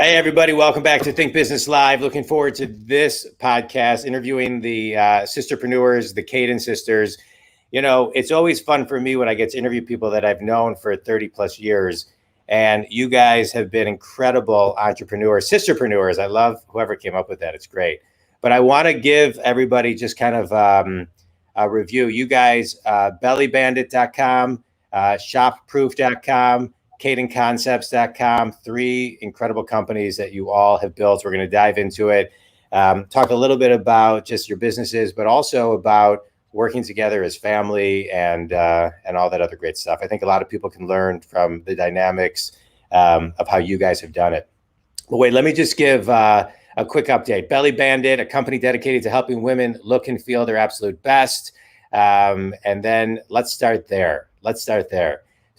Hey, everybody. Welcome back to Think Business Live. Looking forward to this podcast, interviewing the sisterpreneurs, the Caden sisters. You know, it's always fun for me when I get to interview people that I've known for 30 plus years. And you guys have been incredible entrepreneurs, sisterpreneurs. I love whoever came up with that. It's great. But I want to give everybody just kind of a review. You guys, bellybandit.com, shopproof.com, CadenConcepts.com, three incredible companies that you all have built. We're going to dive into it, talk a little bit about just your businesses, but also about working together as family and all that other great stuff. I think a lot of people can learn from the dynamics of how you guys have done it. But wait, let me just give a quick update. Belly Bandit, a company dedicated to helping women look and feel their absolute best. And then let's start there.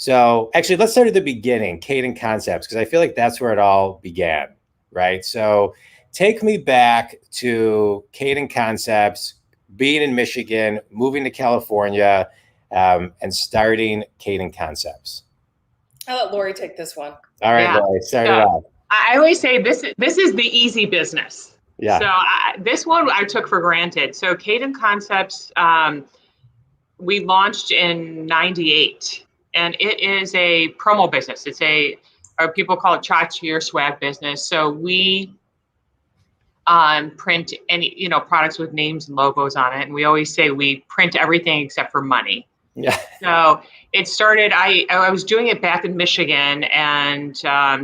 So actually, let's start at the beginning, Caden Concepts, because I feel like that's where it all began, right? So take me back to Caden Concepts, being in Michigan, moving to California, and starting Caden Concepts. I'll let Lori take this one. All right, Lori, start it off. I always say this is the easy business. Yeah. So this one I took for granted. So Caden Concepts, we launched in '98. And it is a promo business. Or people call it tchotchke or swag business. So we print any, products with names and logos on it. And we always say we print everything except for money. Yeah. So it started, I was doing it back in Michigan, and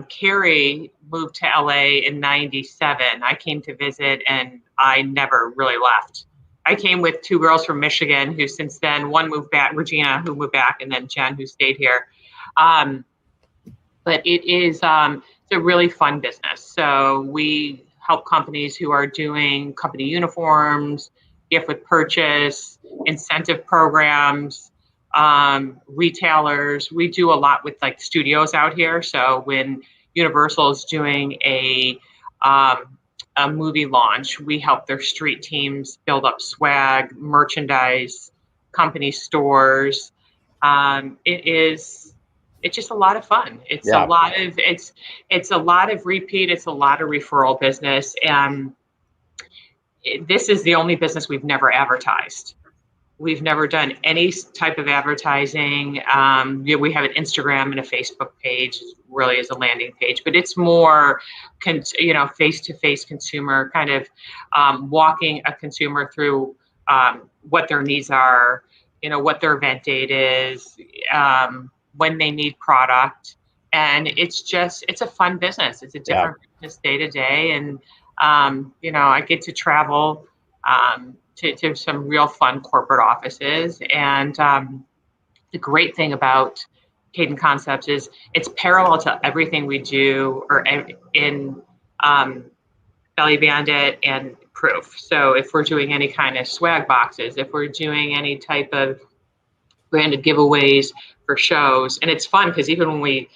Carrie moved to LA in '97. I came to visit and I never really left. I came with two girls from Michigan who since then, one moved back, Regina, who moved back, and then Jen, who stayed here. But it is it's a really fun business. So we help companies who are doing company uniforms, gift with purchase, incentive programs, retailers. We do a lot with like studios out here. So when Universal is doing a movie launch, we help their street teams build up swag, merchandise, company stores. It's just a lot of fun. It's a lot of repeat. It's a lot of referral business. And this is the only business we've never advertised. We've never done any type of advertising. We have an Instagram and a Facebook page, really is a landing page, but it's more, face-to-face consumer, kind of walking a consumer through what their needs are, what their event date is, when they need product. And it's a fun business. It's a different business day to day. And, I get to travel to some real fun corporate offices. And the great thing about Caden Concepts is it's parallel to everything we do or in Belly Bandit and Proof. So if we're doing any kind of swag boxes, if we're doing any type of branded giveaways for shows, and it's fun because even when we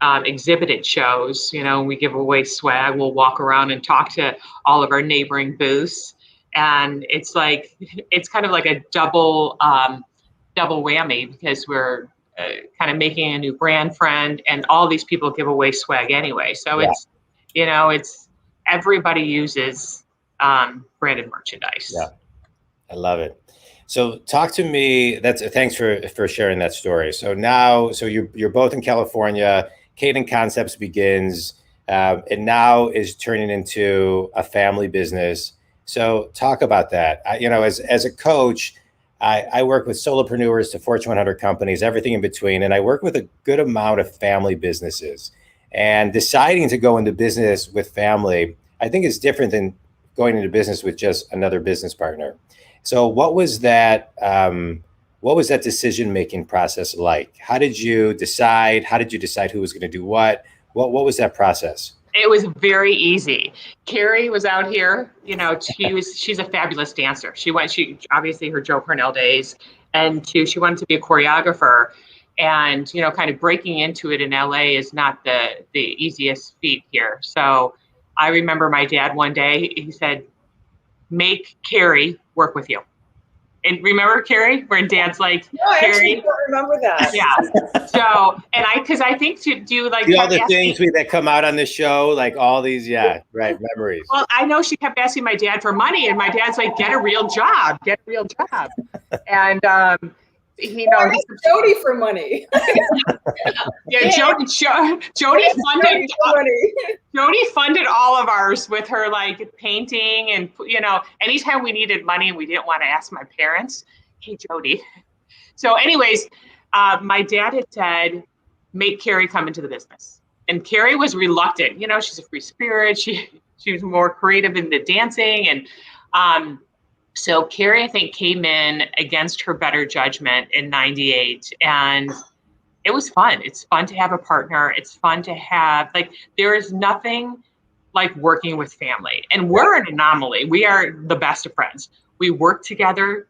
exhibit at shows, we give away swag, we'll walk around and talk to all of our neighboring booths. And it's kind of like a double whammy because we're kind of making a new brand friend, and all these people give away swag anyway. So it's everybody uses branded merchandise. Yeah, I love it. So talk to me. Thanks for sharing that story. So now, you're both in California. Caden Concepts begins, and now is turning into a family business. So talk about that. As a coach, I work with solopreneurs to Fortune 100 companies, everything in between, and I work with a good amount of family businesses. And deciding to go into business with family, I think, is different than going into business with just another business partner. So what was that decision-making process like? How did you decide who was going to do what? What was that process? It was very easy. Carrie was out here, she's a fabulous dancer. She obviously her Joe Purnell days, and she wanted to be a choreographer. And, kind of breaking into it in LA is not the easiest feat here. So I remember my dad one day, he said, make Carrie work with you. And remember, Carrie, when Dad's like, No, I actually Carrie, don't remember that. yeah. So, and because I think to do like Do all the kept asking- things that come out on the show, like all these, yeah, right, memories. Well, I know she kept asking my dad for money, and my dad's like, "Get a real job, get a real job." And he I knows. asked Jody for money. Yeah, Jody funded. money. Jody funded all of ours with her like painting, and anytime we needed money and we didn't want to ask my parents, hey Jody. So, anyways, my dad had said, "Make Carrie come into the business," and Carrie was reluctant. She's a free spirit. She was more creative in the dancing, and so Carrie, I think, came in against her better judgment in '98, and it was fun. It's fun to have a partner. It's fun to have, there is nothing like working with family. And we're an anomaly. We are the best of friends. We work together.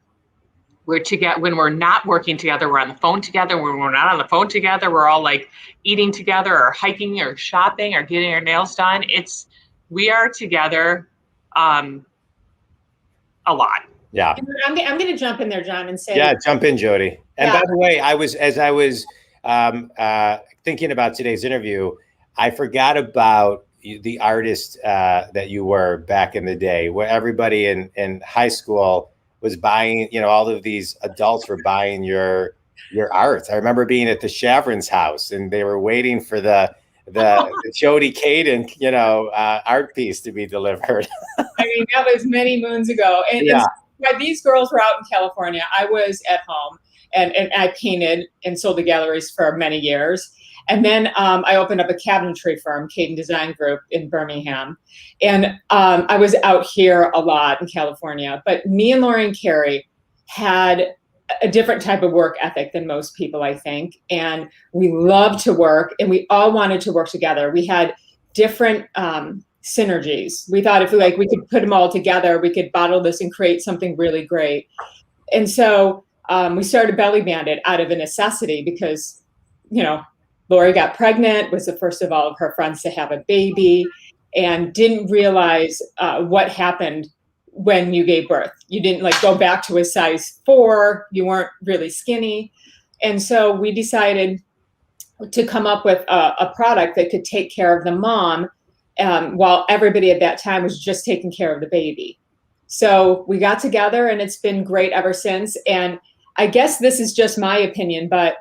We're together. When we're not working together, we're on the phone together. When we're not on the phone together, we're all like eating together or hiking or shopping or getting our nails done. We are together a lot. Yeah. I'm going to jump in there, John, and say, Yeah, jump in, Jody. And Yeah. by the way, as I was thinking about today's interview, I forgot about the artist that you were back in the day, where everybody in high school was buying, all of these adults were buying your art. I remember being at the Shavrin's house and they were waiting for the Jody Caden, art piece to be delivered. I mean, that was many moons ago. And Yeah. while these girls were out in California, I was at home and I painted and sold to galleries for many years. And then I opened up a cabinetry firm, Caden Design Group in Birmingham. And I was out here a lot in California. But me and Lori and Carrie had a different type of work ethic than most people, I think. And we loved to work and we all wanted to work together. We had different synergies. We thought if we could put them all together, we could bottle this and create something really great. And so we started Belly Bandit out of a necessity because, Lori got pregnant, was the first of all of her friends to have a baby, and didn't realize what happened when you gave birth. You didn't go back to a size 4. You weren't really skinny. And so we decided to come up with a product that could take care of the mom while everybody at that time was just taking care of the baby. So we got together and it's been great ever since. And I guess this is just my opinion, but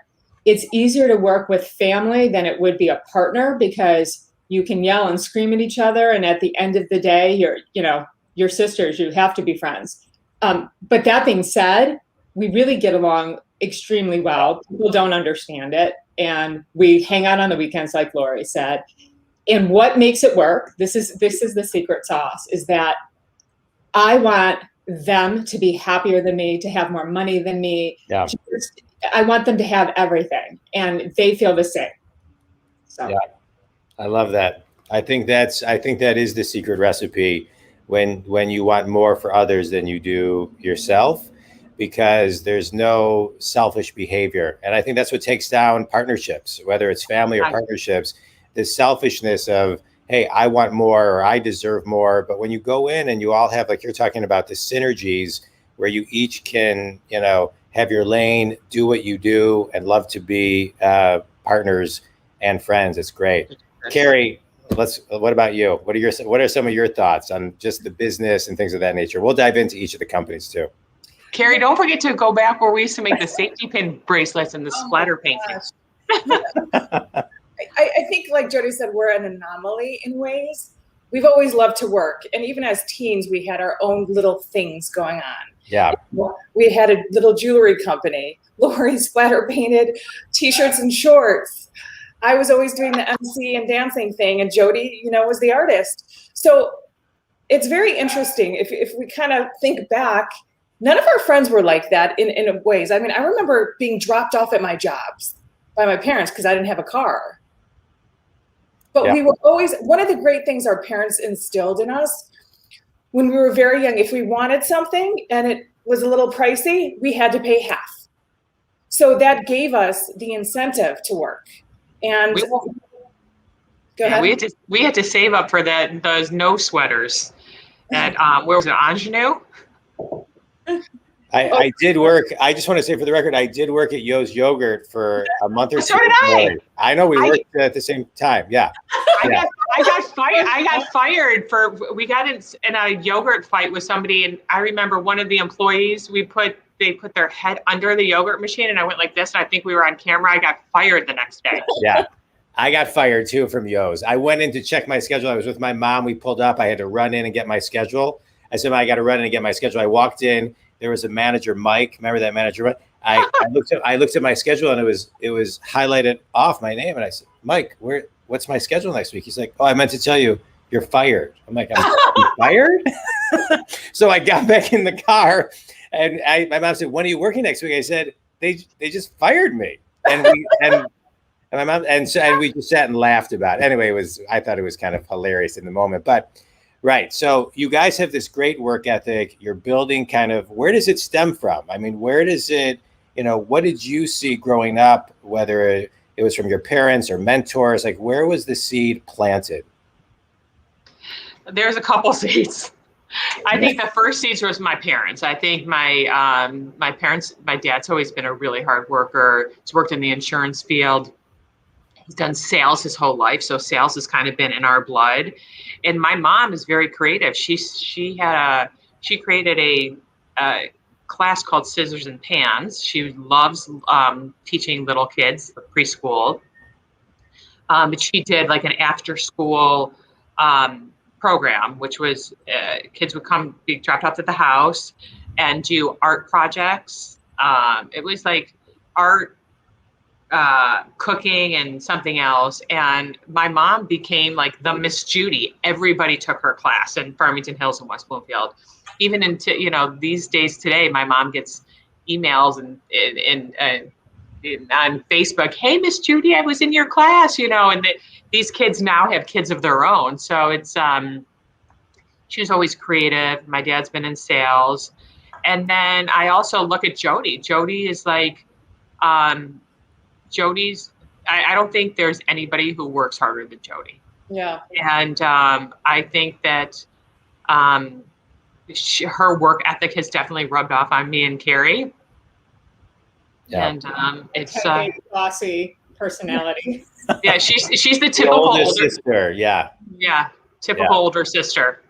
it's easier to work with family than it would be a partner because you can yell and scream at each other. And at the end of the day, you're sisters, you have to be friends. But that being said, we really get along extremely well. People don't understand it. And we hang out on the weekends, like Lori said. And what makes it work, this is the secret sauce, is that I want them to be happier than me, to have more money than me. Yeah. I want them to have everything, and they feel the same. So. Yeah, I love that. I think that is the secret recipe when you want more for others than you do yourself, because there's no selfish behavior. And I think that's what takes down partnerships, whether it's family or partnerships, the selfishness of, hey, I want more or I deserve more. But when you go in and you all have, like you're talking about, the synergies where you each can, have your lane, do what you do, and love to be partners and friends. It's great. Carrie, what about you? What are some of your thoughts on just the business and things of that nature? We'll dive into each of the companies too. Carrie, don't forget to go back where we used to make the safety pin bracelets and the splatter paintings. I think, like Jody said, we're an anomaly in ways. We've always loved to work. And even as teens, we had our own little things going on. Yeah. We had a little jewelry company. Lori splatter painted T-shirts and shorts. I was always doing the MC and dancing thing. And Jody, was the artist. So it's very interesting. If we kind of think back, none of our friends were like that in ways. I mean, I remember being dropped off at my jobs by my parents because I didn't have a car. But we were always, one of the great things our parents instilled in us when we were very young, if we wanted something and it was a little pricey, we had to pay half. So that gave us the incentive to work. And go ahead. We had to save up for those no sweaters at where was it, Ingenue? I did work. I just want to say for the record, I did work at Yo's Yogurt for a month or two. So did I. I know we worked at the same time. Yeah. I got fired. I got fired we got in a yogurt fight with somebody, and I remember one of the employees, they put their head under the yogurt machine, and I went like this, and I think we were on camera. I got fired the next day. Yeah. I got fired too from Yo's. I went in to check my schedule. I was with my mom. We pulled up. I had to run in and get my schedule. I said, I got to run in and get my schedule. I walked in. There was a manager, Mike. Remember that manager? I looked at my schedule, and it was highlighted off my name. And I said, Mike, what's my schedule next week? He's like, oh, I meant to tell you, you're fired. I'm like, I'm fired? So I got back in the car, and my mom said, when are you working next week? I said, they just fired me. And my mom and we just sat and laughed about it. Anyway, I thought it was kind of hilarious in the moment, but. Right. So you guys have this great work ethic. You're building where does it stem from? I mean, where does it, what did you see growing up, whether it was from your parents or mentors? Like, where was the seed planted? There's a couple seeds. I think the first seeds was my parents. I think my parents, my dad's always been a really hard worker. He's worked in the insurance field. He's done sales his whole life. So sales has kind of been in our blood. And my mom is very creative. She created a class called Scissors and Pans. She loves teaching little kids preschool. But she did like an after school program, which was kids would be dropped off at the house and do art projects. It was like art, cooking, and something else. And my mom became like the Miss Judy. Everybody took her class in Farmington Hills and West Bloomfield. Even into, these days today, my mom gets emails and on Facebook, hey, Miss Judy, I was in your class, and these kids now have kids of their own. So it's, she was always creative. My dad's been in sales. And then I also look at Jody. Jody is like, I don't think there's anybody who works harder than Jody. Yeah. And I think that her work ethic has definitely rubbed off on me and Carrie. Yeah. And it's bossy personality. Yeah, she's the typical older sister. Yeah. Yeah, typical older sister.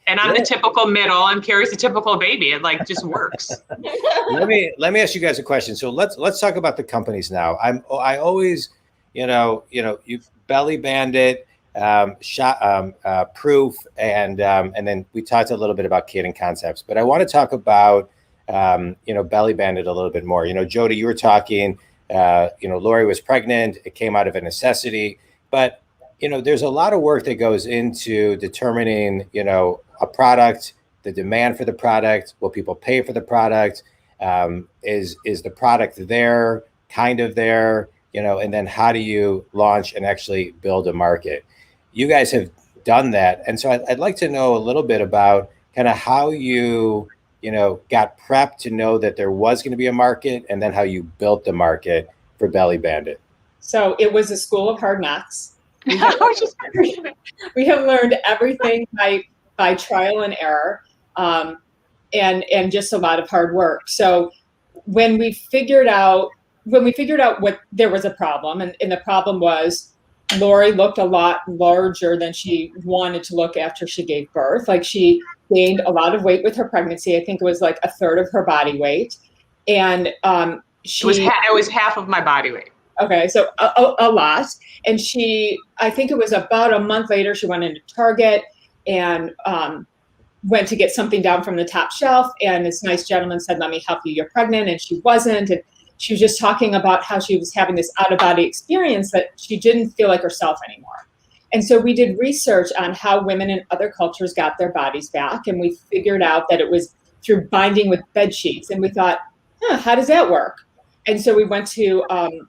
And I'm the typical middle, and Carrie's the typical baby. It just works. Let me ask you guys a question. So let's talk about the companies now. I always, you Belly Bandit, Proof, and then we talked a little bit about Kadant Concepts. But I want to talk about Belly Bandit a little bit more. Jody, you were talking. Lori was pregnant. It came out of a necessity, but there's a lot of work that goes into determining, a product, the demand for the product, will people pay for the product, is the product there, kind of there, and then how do you launch and actually build a market? You guys have done that. And so I'd like to know a little bit about kind of how you, got prepped to know that there was going to be a market, and then how you built the market for Belly Bandit. So it was a school of hard knocks. We have learned everything by trial and error, and just a lot of hard work. So when we figured out what there was a problem, and the problem was Lori looked a lot larger than she wanted to look after she gave birth. Like, she gained a lot of weight with her pregnancy. I think it was like a third of her body weight, and it was half of my body weight. Okay, so a lot. And I think it was about a month later, she went into Target and went to get something down from the top shelf. And this nice gentleman said, let me help you, you're pregnant. And she wasn't. And she was just talking about how she was having this out-of-body experience that she didn't feel like herself anymore. And so we did research on how women in other cultures got their bodies back. And we figured out that it was through binding with bed sheets. And we thought, how does that work? And so we went to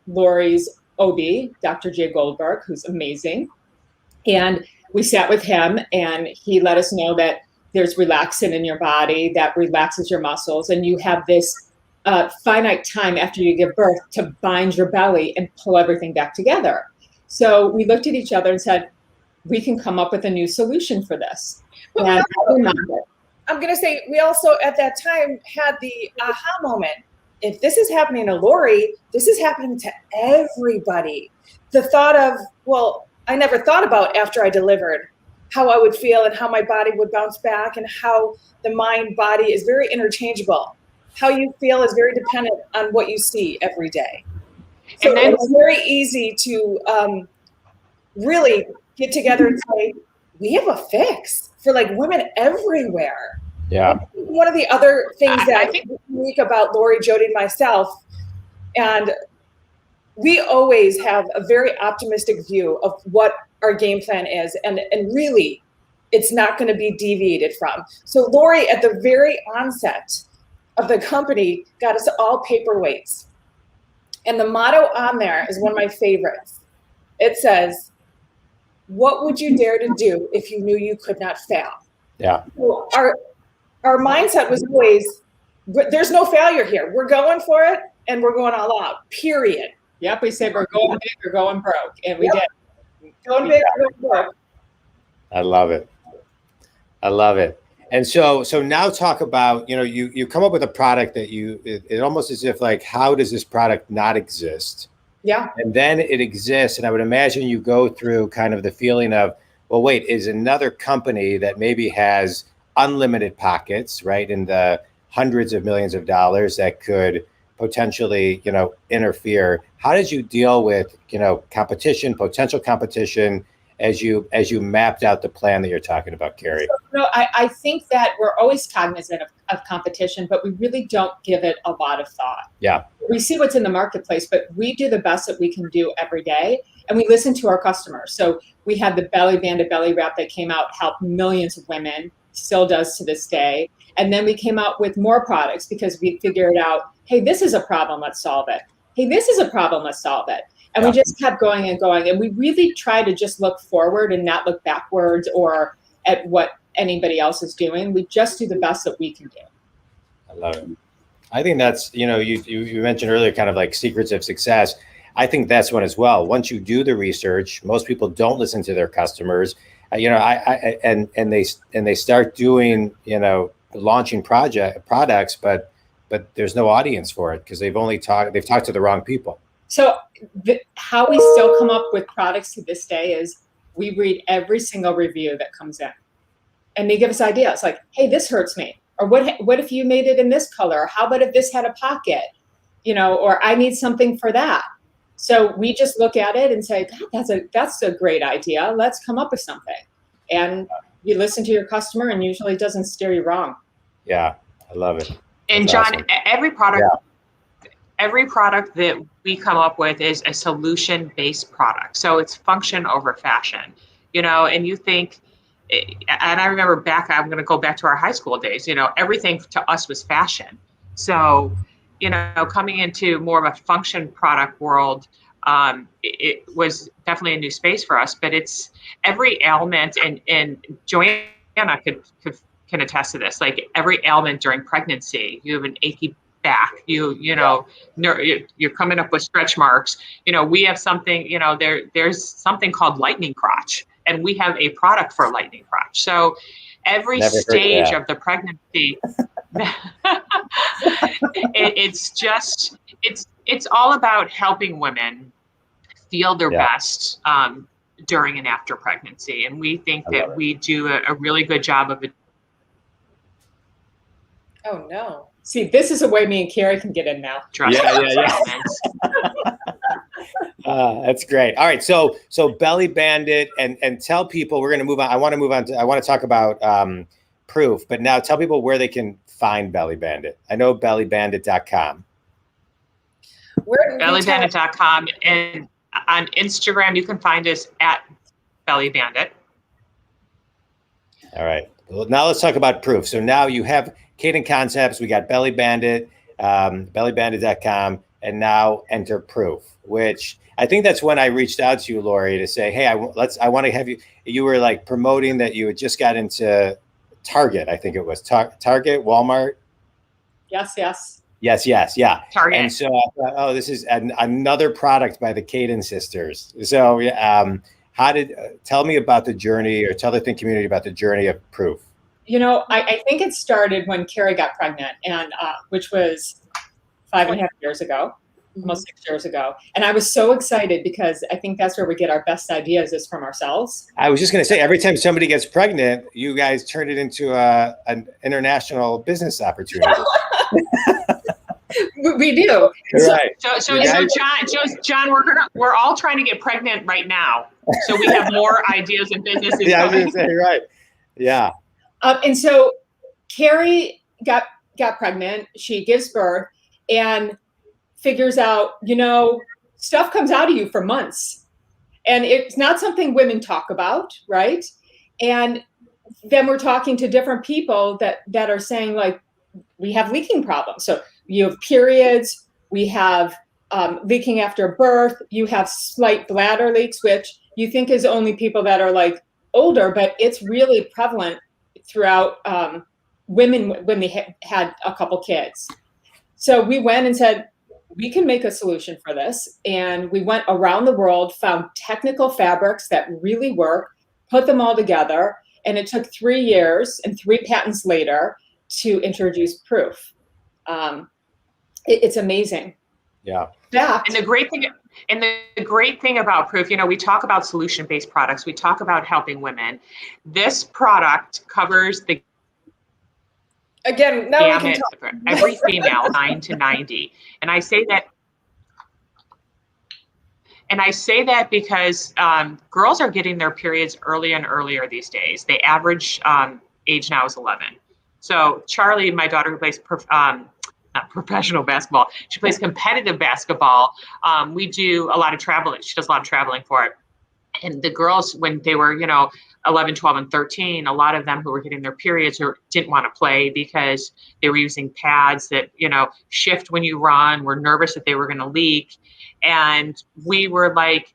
Lori's OB, Dr. Jay Goldberg, who's amazing. And we sat with him, and he let us know that there's relaxin in your body that relaxes your muscles. And you have this finite time after you give birth to bind your belly and pull everything back together. So we looked at each other and said, we can come up with a new solution for this. And I'm going to say we also at that time had the aha moment. If this is happening to Lori, this is happening to everybody. The thought of, well, I never thought about after I delivered how I would feel and how my body would bounce back, and how the mind body is very interchangeable. How you feel is very dependent on what you see every day. So And then- it's very easy to really get together and say, we have a fix for like women everywhere. Yeah. One of the other things I that think- is unique about Lori, Jody, and myself, and we always have a very optimistic view of what our game plan is, and really, it's not going to be deviated from. So Lori, at the very onset of the company, got us all paperweights. And the motto on there is one of my favorites. It says, what would you dare to do if you knew you could not fail? Yeah. So our mindset was always, there's no failure here. We're going for it, and we're going all out, period. Yep, we said we're going big or going broke, and we Yep. did. Going big, going broke. I love it. I love it. And so now talk about, you come up with a product that it almost as if like, how does this product not exist? Yeah. And then it exists. And I would imagine you go through kind of the feeling of, well, wait, is another company that maybe has unlimited pockets, right? In the hundreds of millions of dollars that could potentially, interfere. How did you deal with, competition, potential competition, as you mapped out the plan that you're talking about, Carrie? No, I think that we're always cognizant of competition, but we really don't give it a lot of thought. Yeah. We see what's in the marketplace, but we do the best that we can do every day, and we listen to our customers. So we had the Belly Bandit belly wrap that came out, helped millions of women, still does to this day. And then we came out with more products because we figured out, hey, this is a problem, let's solve it. Hey, this is a problem, let's solve it. And we just kept going and going. And we really try to just look forward and not look backwards or at what anybody else is doing. We just do the best that we can do. I love it. I think that's, you mentioned earlier kind of like secrets of success. I think that's one as well. Once you do the research, most people don't listen to their customers. And they start doing, launching products, but there's no audience for it because they've talked to the wrong people. So how we still come up with products to this day is we read every single review that comes in, and they give us ideas like, hey, this hurts me. Or what if you made it in this color? Or how about if this had a pocket? Or I need something for that. So we just look at it and say, God, that's a great idea. Let's come up with something. And you listen to your customer, and usually it doesn't steer you wrong. Yeah, I love it. And That's John, awesome. every product that we come up with is a solution-based product. So it's function over fashion, and you think, and I remember I'm going to go back to our high school days, everything to us was fashion. So, coming into more of a function product world, it was definitely a new space for us, but it's every ailment, and Joanna can attest to this, like every ailment during pregnancy, you have an achy back, you're coming up with stretch marks, we have something, there's something called lightning crotch, and we have a product for lightning crotch. So every stage of the pregnancy, it's all about helping women feel their best during and after pregnancy. And we think that we do a really good job of it. Oh no. See, this is a way me and Carrie can get in now. That's great. All right. So Belly Bandit, and tell people, we're going to move on. I want to talk about Proof, but now tell people where they can find Belly Bandit. I know bellybandit.com. Bellybandit.com, and on Instagram, you can find us at Belly Bandit. All right. Well, now let's talk about Proof. So now you have Kadant Concepts. We got Belly Bandit, bellybandit.com, and now enter Proof, which I think that's when I reached out to you, Lori, to say, hey, I want to have you. You were like promoting that you had just got into Target. I think it was Target, Walmart. Yes. Yeah. Target. And so I thought, oh, this is another product by the Kadant sisters. So tell me about the journey, or tell the Think community about the journey of Proof. I think it started when Carrie got pregnant, and which was 5.5 years ago, almost 6 years ago. And I was so excited because I think that's where we get our best ideas is from ourselves. I was just going to say, every time somebody gets pregnant, you guys turn it into an international business opportunity. We do. Right. So John, we're all trying to get pregnant right now, so we have more ideas and businesses. Yeah, I was going to say, right. Yeah. And so Carrie got pregnant. She gives birth and figures out, stuff comes out of you for months, and it's not something women talk about, right? And then we're talking to different people that are saying, like, we have leaking problems. So you have periods, we have leaking after birth, you have slight bladder leaks, which you think is only people that are like older, but it's really prevalent throughout women when they had a couple kids. So we went and said, we can make a solution for this. And we went around the world, found technical fabrics that really work, put them all together. And it took 3 years and 3 patents later to introduce Proof. It's amazing. Yeah. And the great thing about Proof, we talk about solution-based products. We talk about helping women. This product covers the Again, now we can gamut talk. for every female 9 to 90. And I say that because girls are getting their periods earlier and earlier these days. The average age now is 11. So Charlie, my daughter, who plays not professional basketball, she plays competitive basketball. We do a lot of traveling. She does a lot of traveling for it. And the girls, when they were, 11, 12, and 13, a lot of them who were getting their periods or didn't want to play because they were using pads that, shift when you run, were nervous that they were going to leak. And we were like,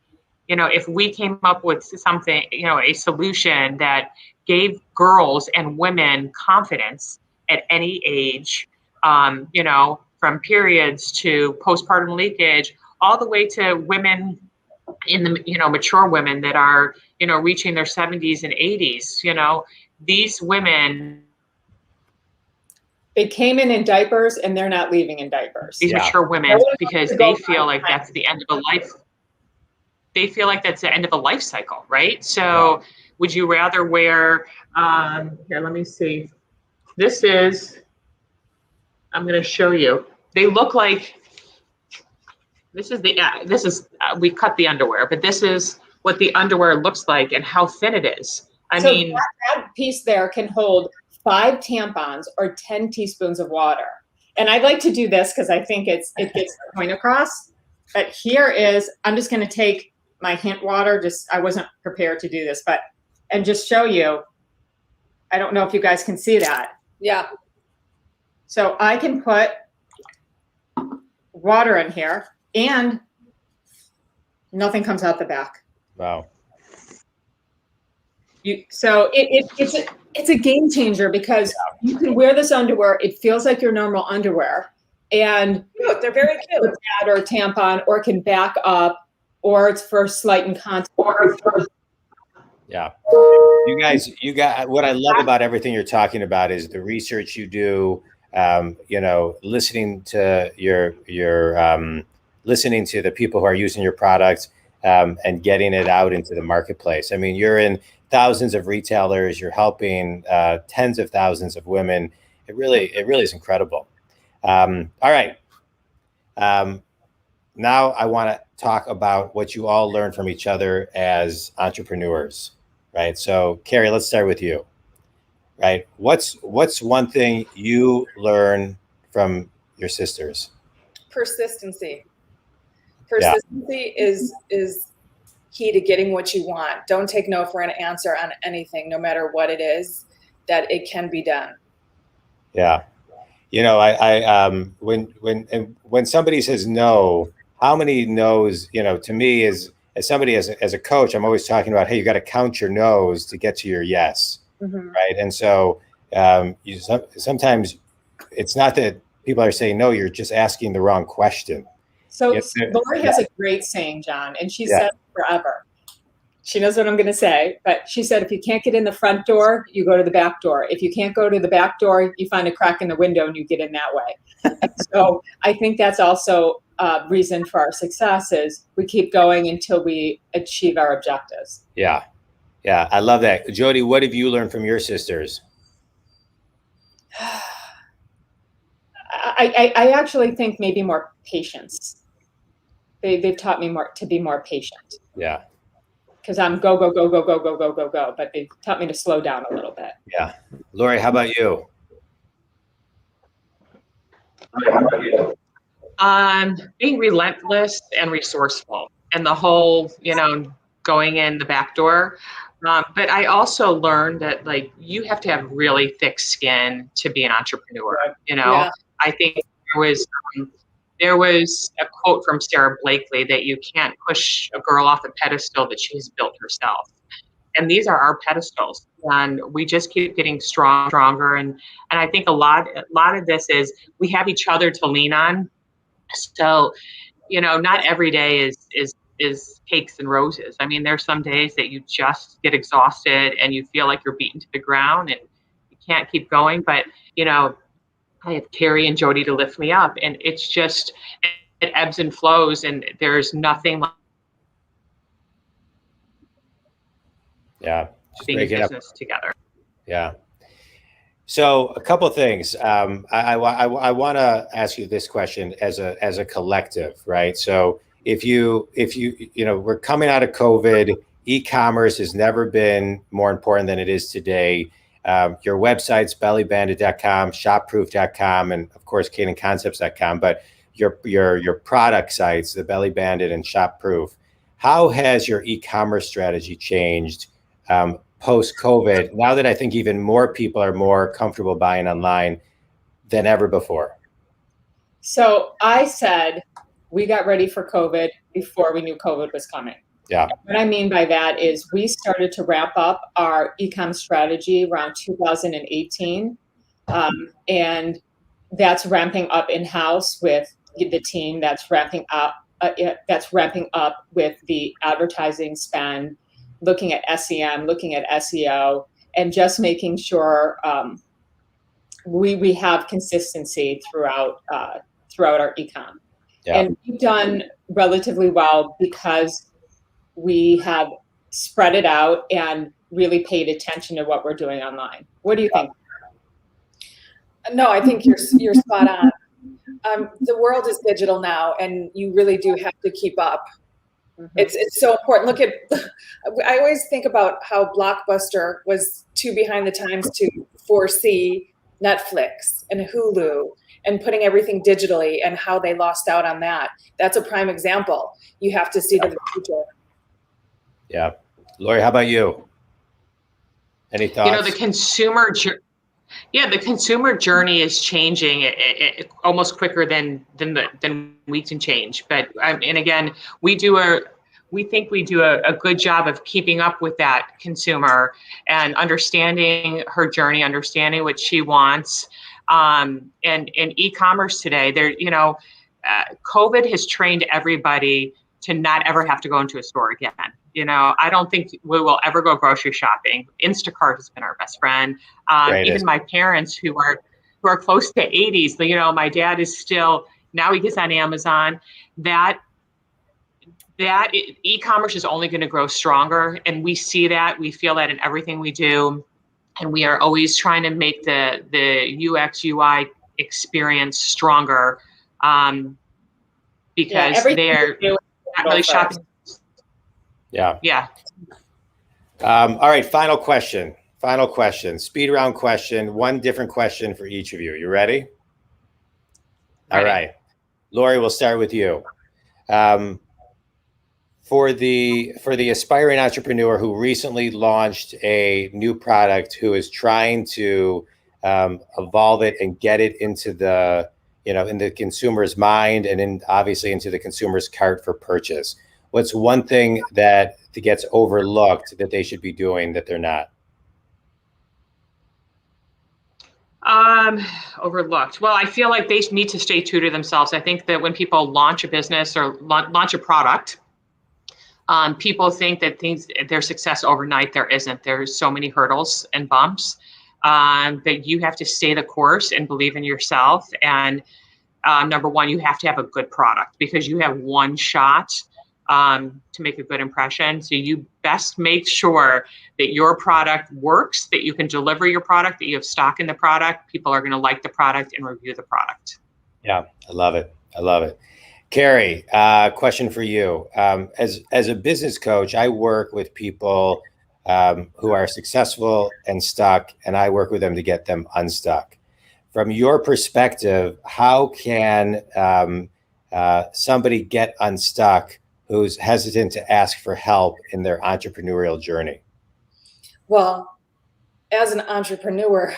if we came up with something, a solution that gave girls and women confidence at any age, from periods to postpartum leakage, all the way to women in the, mature women that are, reaching their 70s and 80s, these women. They came in diapers and they're not leaving in diapers. These mature women, because they feel like that's the end of a life. They feel like that's the end of a life cycle, right? So would you rather wear, here, let me see. This is, I'm going to show you. They look like, we cut the underwear, but this is what the underwear looks like and how thin it is. I mean, that piece there can hold 5 tampons or 10 teaspoons of water. And I'd like to do this because I think it gets the point across. But here is, I'm just going to take my hint water. I wasn't prepared to do this, and just show you. I don't know if you guys can see that. Yeah. So I can put water in here and nothing comes out the back. Wow. So it's a game changer because you can wear this underwear. It feels like your normal underwear, and they're very cute. A pad or a tampon, or it can back up, or it's for slight incontinence. Yeah. You got what I love about everything you're talking about is the research you do. Listening to listening to the people who are using your products and getting it out into the marketplace. I mean, you're in thousands of retailers. You're helping tens of thousands of women. It really is incredible. All right. Now I want to talk about what you all learn from each other as entrepreneurs, right? So, Carrie, let's start with you. Right. What's one thing you learn from your sisters? Persistency. Persistency is key to getting what you want. Don't take no for an answer on anything, no matter what it is, that it can be done. Yeah. When somebody says no, how many no's, to me as somebody, as a coach, I'm always talking about, hey, you got to count your no's to get to your yes. Mm-hmm. Right. And so sometimes it's not that people are saying no, you're just asking the wrong question. So Lori has a great saying, John, and she said forever. She knows what I'm going to say, but she said, if you can't get in the front door, you go to the back door. If you can't go to the back door, you find a crack in the window and you get in that way. So I think that's also a reason for our success is we keep going until we achieve our objectives. Yeah. Yeah. I love that. Jody, what have you learned from your sisters? I actually think maybe more patience. They've taught me to be more patient. Yeah. Because I'm go, go, go, go, go, go, go, go, go. But they taught me to slow down a little bit. Yeah. Lori, how about you? Being relentless and resourceful, and the whole, going in the back door. But I also learned that like you have to have really thick skin to be an entrepreneur. Yeah. I think there was a quote from Sarah Blakely that you can't push a girl off a pedestal that she's built herself. And these are our pedestals, and we just keep getting stronger. And I think a lot of this is we have each other to lean on. So, not every day is cakes and roses. I mean, there's some days that you just get exhausted and you feel like you're beaten to the ground and you can't keep going. But, I have Carrie and Jody to lift me up, and it's just, it ebbs and flows, and there's nothing like being in business together. Yeah. So a couple of things. I want to ask you this question as a collective, right? So if you we're coming out of COVID, e-commerce has never been more important than it is today. Your websites, bellybandit.com, shopproof.com, and of course, cadenconcepts.com, but your product sites, the Belly Bandit and Shopproof, how has your e-commerce strategy changed post-COVID, now that I think even more people are more comfortable buying online than ever before? So I said we got ready for COVID before we knew COVID was coming. Yeah. What I mean by that is we started to ramp up our e-com strategy around 2018. And that's ramping up in-house with the team, that's ramping up with the advertising spend, looking at SEM, looking at SEO, and just making sure we have consistency throughout our e-com. Yeah. And we've done relatively well because we have spread it out and really paid attention to what we're doing online. What do you think? No, I think you're spot on. The world is digital now, and you really do have to keep up. Mm-hmm. It's so important. I always think about how Blockbuster was too behind the times to foresee Netflix and Hulu and putting everything digitally and how they lost out on that. That's a prime example. You have to see to the future. Yeah. Lori, how about you? Any thoughts? The consumer journey is changing almost quicker than we can change. But and again, we think we do a good job of keeping up with that consumer and understanding her journey, understanding what she wants. And in e-commerce today, COVID has trained everybody to not ever have to go into a store again. I don't think we will ever go grocery shopping. Instacart has been our best friend. Even my parents who are close to 80s, my dad is still, now he gets on Amazon. That e-commerce is only going to grow stronger. And we see that, we feel that in everything we do. And we are always trying to make the UX, UI experience stronger because they're not really shopping. Yeah. Yeah. All right. Final question. Speed round question. One different question for each of you. You ready? All right. Lori, we'll start with you. For the aspiring entrepreneur who recently launched a new product, who is trying to evolve it and get it into in the consumer's mind and obviously into the consumer's cart for purchase, what's one thing that gets overlooked that they should be doing that they're not? Overlooked. Well, I feel like they need to stay true to themselves. I think that when people launch a business or launch a product, People think that their success overnight. There isn't. There's so many hurdles and bumps that you have to stay the course and believe in yourself. And number one, you have to have a good product because you have one shot to make a good impression. So you best make sure that your product works, that you can deliver your product, that you have stock in the product. People are going to like the product and review the product. Yeah, I love it. I love it. Carrie, question for you. As a business coach, I work with people who are successful and stuck, and I work with them to get them unstuck. From your perspective, how can somebody get unstuck who's hesitant to ask for help in their entrepreneurial journey? Well, as an entrepreneur,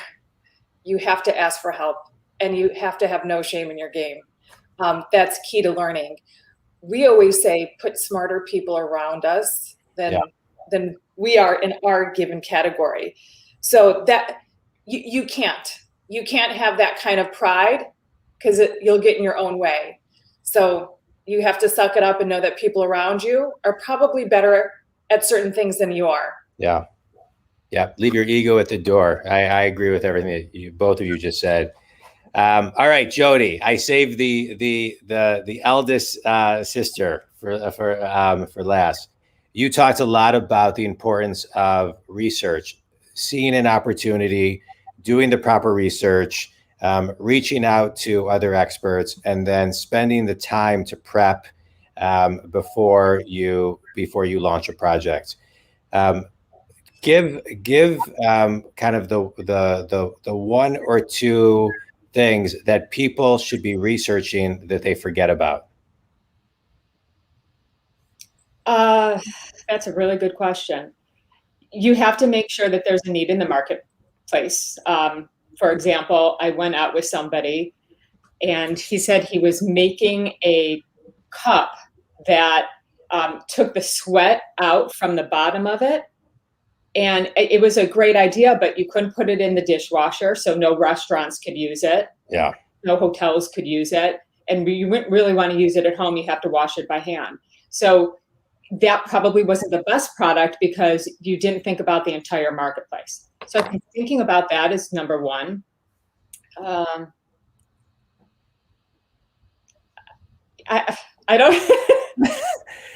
you have to ask for help and you have to have no shame in your game. That's key to learning. We always say, put smarter people around us than we are in our given category. So that you can't have that kind of pride because you'll get in your own way. So you have to suck it up and know that people around you are probably better at certain things than you are. Yeah. Yeah. Leave your ego at the door. I agree with everything that both of you just said. All right, Jody, I saved the eldest sister for last. You talked a lot about the importance of research, seeing an opportunity, doing the proper research, reaching out to other experts, and then spending the time to prep before you launch a project. Give kind of the one or two things that people should be researching that they forget about. That's a really good question. You have to make sure that there's a need in the marketplace. For example, I went out with somebody and he said he was making a cup that took the sweat out from the bottom of it. And it was a great idea, but you couldn't put it in the dishwasher. So no restaurants could use it. Yeah. No hotels could use it. And you wouldn't really want to use it at home. You have to wash it by hand. So that probably wasn't the best product because you didn't think about the entire marketplace. So I think thinking about that is number one. I don't.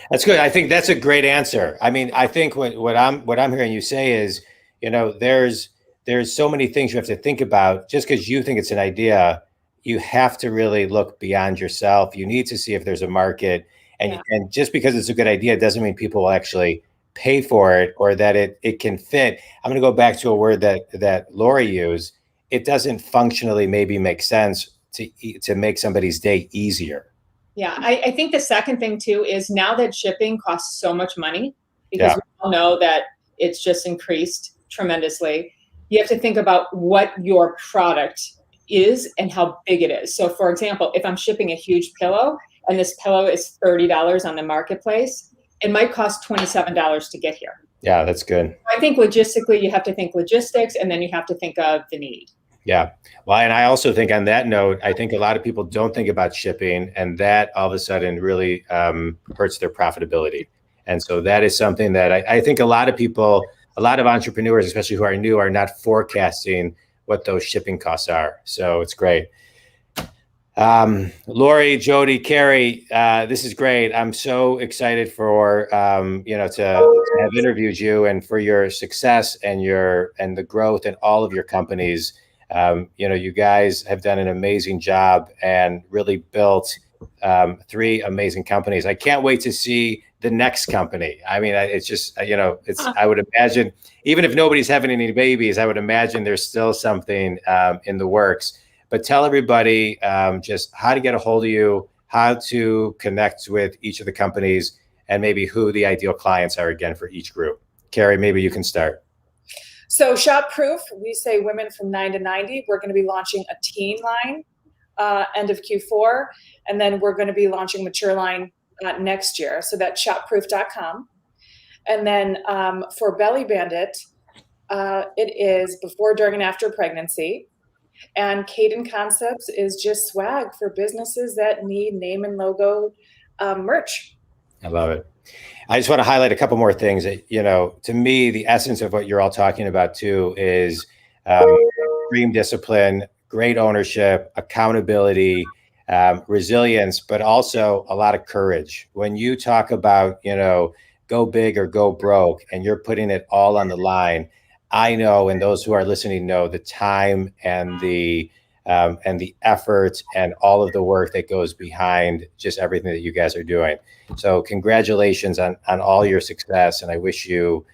That's good. I think that's a great answer. I mean, I think what I'm hearing you say is, there's so many things you have to think about. Just because you think it's an idea, you have to really look beyond yourself. You need to see if there's a market, and just because it's a good idea doesn't mean people will actually pay for it or that it can fit. I'm going to go back to a word that Lori used. It doesn't functionally maybe make sense to make somebody's day easier. Yeah, I think the second thing too is now that shipping costs so much money, because we all know that it's just increased tremendously, you have to think about what your product is and how big it is. So for example, if I'm shipping a huge pillow and this pillow is $30 on the marketplace, it might cost $27 to get here. Yeah, that's good. I think logistically, you have to think logistics and then you have to think of the need. Yeah. Well, and I also think on that note, I think a lot of people don't think about shipping, and that all of a sudden really hurts their profitability. And so that is something that I think a lot of entrepreneurs, especially who are new, are not forecasting what those shipping costs are. So it's great. Lori, Jody, Carrie, this is great. I'm so excited for to have interviewed you and for your success and the growth in all of your companies. You guys have done an amazing job and really built 3 amazing companies. I can't wait to see the next company. I mean, it's just, I would imagine, even if nobody's having any babies, I would imagine there's still something in the works. But tell everybody just how to get a hold of you, how to connect with each of the companies, and maybe who the ideal clients are again for each group. Carrie, maybe you can start. So Shopproof, we say women from 9 to 90. We're going to be launching a teen line end of Q4, and then we're going to be launching mature line next year. So that's shopproof.com. And then for Belly Bandit, it is before, during, and after pregnancy. And Caden Concepts is just swag for businesses that need name and logo merch. I love it. I just want to highlight a couple more things that, to me, the essence of what you're all talking about too is extreme discipline, great ownership, accountability, resilience, but also a lot of courage. When you talk about, go big or go broke, and you're putting it all on the line, I know, and those who are listening know, the time and the effort and all of the work that goes behind just everything that you guys are doing. So congratulations on all your success, and I wish you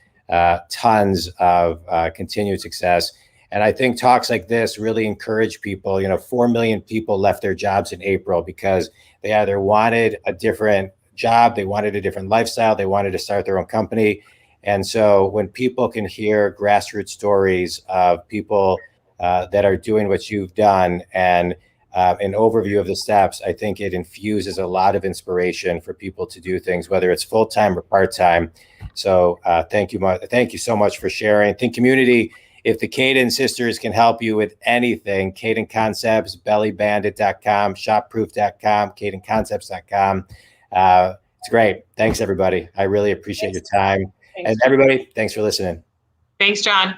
tons of continued success. And I think talks like this really encourage people. 4 million people left their jobs in April because they either wanted a different job, they wanted a different lifestyle, they wanted to start their own company. And so when people can hear grassroots stories of people that are doing what you've done and an overview of the steps, I think it infuses a lot of inspiration for people to do things, whether it's full-time or part-time. So thank you so much for sharing. Think community, if the Kadin sisters can help you with anything, Kadin Concepts, bellybandit.com, shopproof.com, kadinconcepts.com. It's great. Thanks, everybody. I really appreciate your time. And everybody, thanks for listening. Thanks, John.